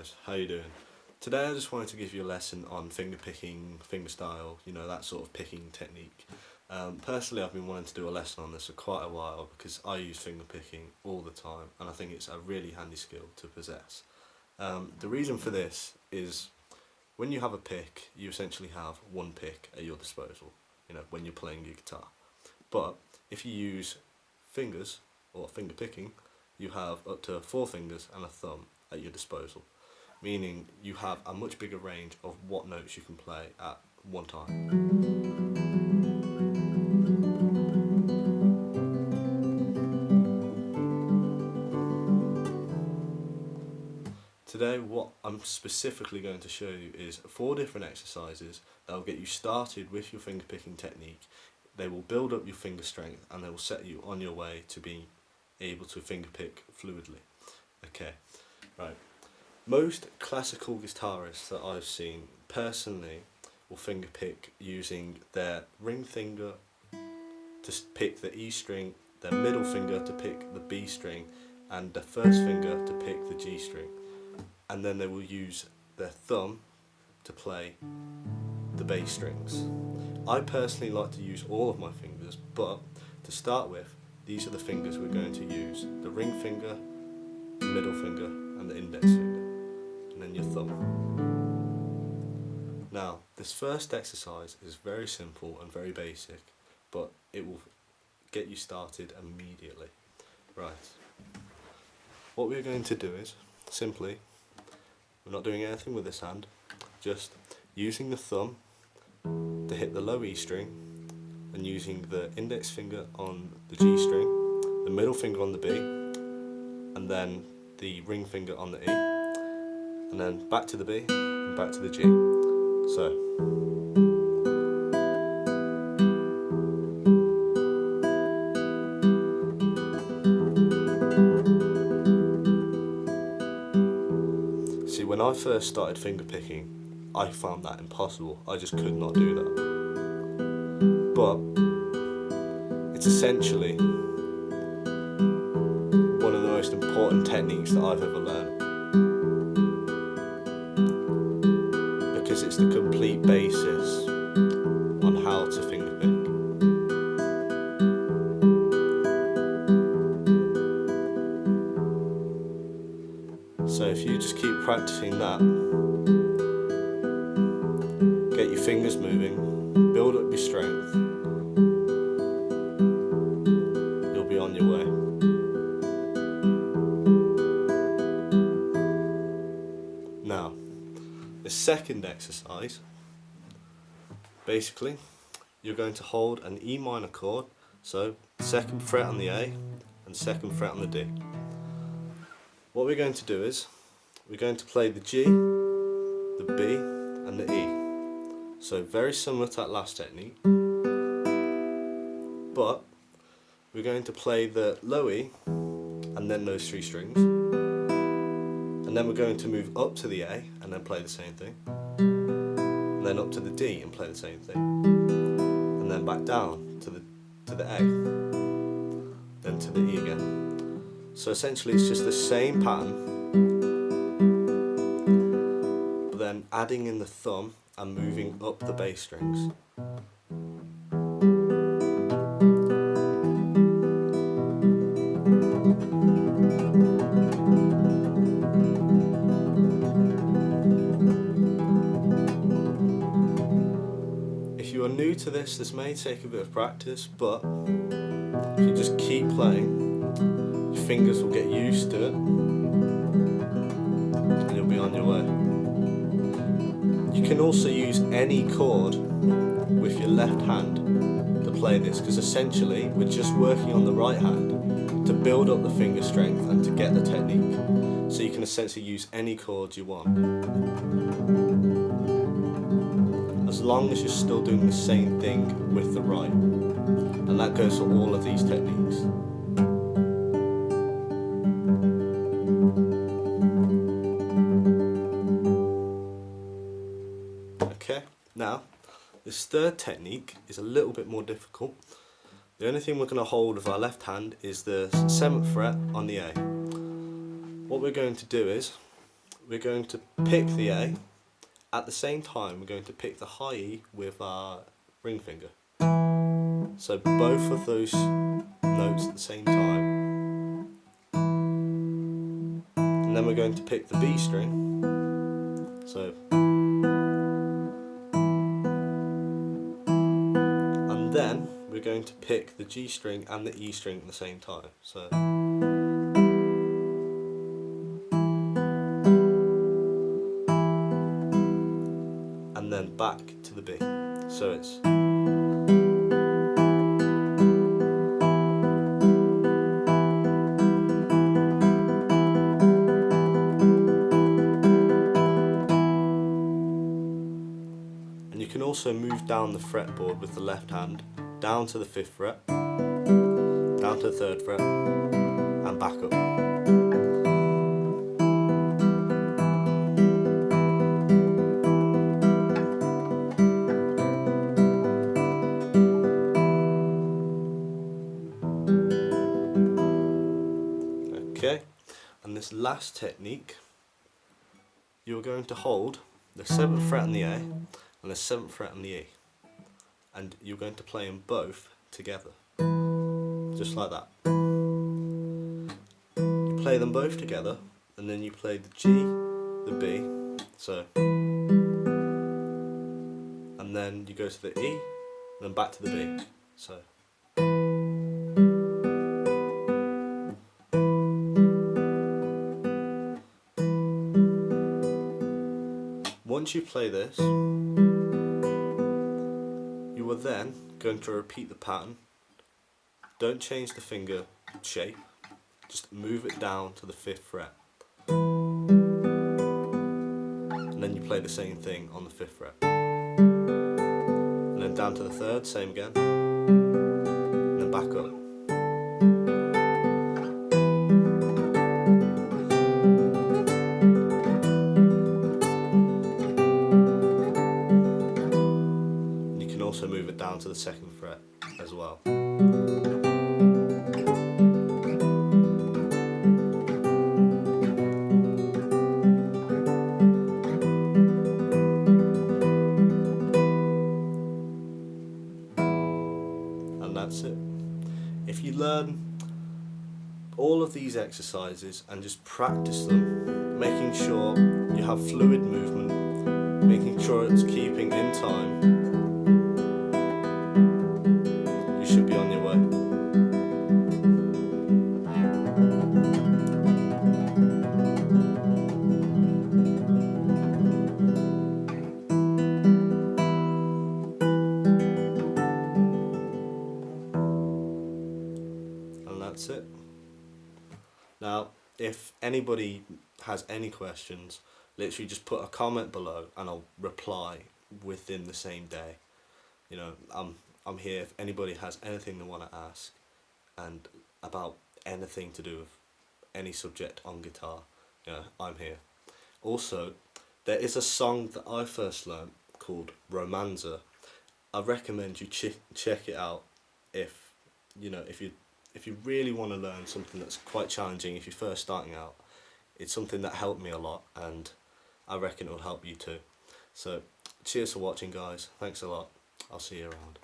guys, how you doing? Today I just wanted to give you a lesson on finger picking, finger style, that sort of picking technique. Personally I've been wanting to do a lesson on this for quite a while because I use finger picking all the time and I think it's a really handy skill to possess. The reason for this is when you have a pick, you essentially have one pick at your disposal, when you're playing your guitar. But if you use fingers or finger picking, you have up to 4 fingers and a thumb at your disposal, meaning you have a much bigger range of what notes you can play at one time. Today what I'm specifically going to show you is 4 different exercises that will get you started with your finger picking technique. They will build up your finger strength and they will set you on your way to being able to finger pick fluidly. Okay, right. Most classical guitarists that I've seen personally will finger pick using their ring finger to pick the E string, their middle finger to pick the B string, and the first finger to pick the G string. And then they will use their thumb to play the bass strings. I personally like to use all of my fingers, but to start with, these are the fingers we're going to use: the ring finger, the middle finger, and the index finger, and then your thumb. Now, this first exercise is very simple and very basic, but it will get you started immediately. Right. What we're going to do is, simply, we're not doing anything with this hand, just using the thumb to hit the low E string, and using the index finger on the G string, the middle finger on the B, and then the ring finger on the E, and then back to the B and back to the G. So. See, when I first started finger picking, I found that impossible. I just could not do that. But it's essentially one of the most important techniques that I've ever learned, because it's the complete basis on how to finger pick. So if you just keep practicing that, get your fingers moving, build up your strength, you'll be on your way. Now, the second exercise, basically, you're going to hold an E minor chord, so 2nd fret on the A and 2nd fret on the D. What we're going to do is, we're going to play the G, the B and the E. So very similar to that last technique, but we're going to play the low E and then those 3 strings, and then we're going to move up to the A and then play the same thing, and then up to the D and play the same thing, and then back down to the A, then to the E again. So essentially it's just the same pattern, but then adding in the thumb and moving up the bass strings. If you are new to this may take a bit of practice, but if you just keep playing, your fingers will get used to it and you'll be on your way. You can also use any chord with your left hand to play this, because essentially we're just working on the right hand to build up the finger strength and to get the technique. So you can essentially use any chord you want, as long as you're still doing the same thing with the right. And that goes for all of these techniques. Okay, now this third technique is a little bit more difficult. The only thing we're going to hold with our left hand is the 7th fret on the A. What we're going to do is, we're going to pick the A. At the same time, we're going to pick the high E with our ring finger. So both of those notes at the same time. And then we're going to pick the B string. So, and then we're going to pick the G string and the E string at the same time. So, and then back to the B. So it's, and you can also move down the fretboard with the left hand, down to the 5th fret, down to the 3rd fret, and back up. Okay, and this last technique, you're going to hold the 7th fret on the A and the 7th fret on the E, and you're going to play them both together, just like that. You play them both together, and then you play the G, the B, so, and then you go to the E, and then back to the B, so. Once you play this, you are then going to repeat the pattern. Don't change the finger shape, just move it down to the 5th fret. And then you play the same thing on the 5th fret. And then down to the 3rd, same again. And then back up. You can also move it down to the 2nd fret as well. And that's it. If you learn all of these exercises and just practice them, making sure you have fluid movement, making sure it's keeping in time, you should be on your way. And that's it. Now, if anybody has any questions, literally just put a comment below and I'll reply within the same day. You know, I'm here if anybody has anything they want to ask and about anything to do with any subject on guitar, you know, I'm here. Also, there is a song that I first learned called Romanza. I recommend you check it out if you really want to learn something that's quite challenging if you're first starting out. It's something that helped me a lot, and I reckon it will help you too. So cheers for watching, guys. Thanks a lot. I'll see you around.